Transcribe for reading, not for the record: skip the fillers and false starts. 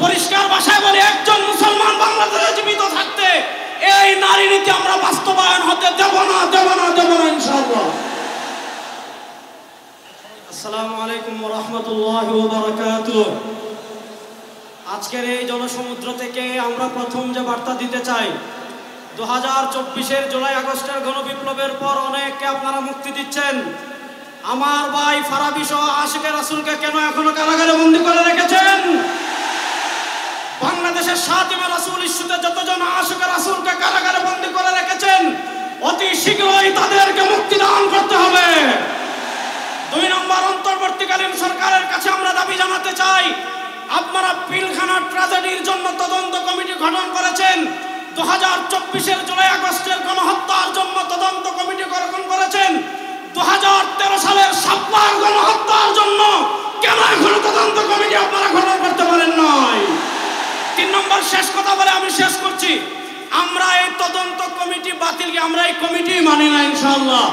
পরিষ্কার ভাষায় বলি, একজন মুসলমান বাংলাদেশে জীবিত থাকতে এই নারী নীতি আমরা বাস্তবায়ন হতে দেব না, দেব না, দেব না ইনশাআল্লাহ। আসসালামু আলাইকুম ওয়া রাহমাতুল্লাহি ওয়া বারাকাতুহু। আজকের এই জনসমুদ্র থেকে আমরা প্রথম যে বার্তা দিতে চাই, 2024-এর জুলাই আগস্টের গণবিপ্লবের পর অনেককে আপনারা মুক্তি দিচ্ছেন। আমার ভাই ফারাবী সহ আশিকে রাসূলকে কেন এখনো কারাগারে বন্দী করে রেখেছেন? বাংলাদেশের শাতিমে রাসূল ইস্যুতে যতজন আশিকে রাসূলকে কারাগারে বন্দী করে রেখেছেন, অতি শীঘ্রই তাদেরকে মুক্তি দান করতে হবে। 2 নম্বর, অন্তর্বর্তীকালীন সরকারের কাছে আমরা দাবি জানাতে চাই, আপনারা পিলখানা ট্র্যাজেডির জন্য তদন্ত কমিটি গঠন করেছেন, 2024-এর জুলাই আগস্টের গণহত্যার জন্য তদন্ত কমিটি গঠন করেছেন, 2013 সালের সাপ্তাহ গণহত্যার জন্য কেন এখনো তদন্ত কমিটি আপনারা গঠন করতে পারেন নাই? 3 নম্বর, শেষ কথা বলে আমি শেষ করছি, আমরা এই তদন্ত কমিটি বাতিলকে আমরা এই কমিটি মানি না ইনশাআল্লাহ।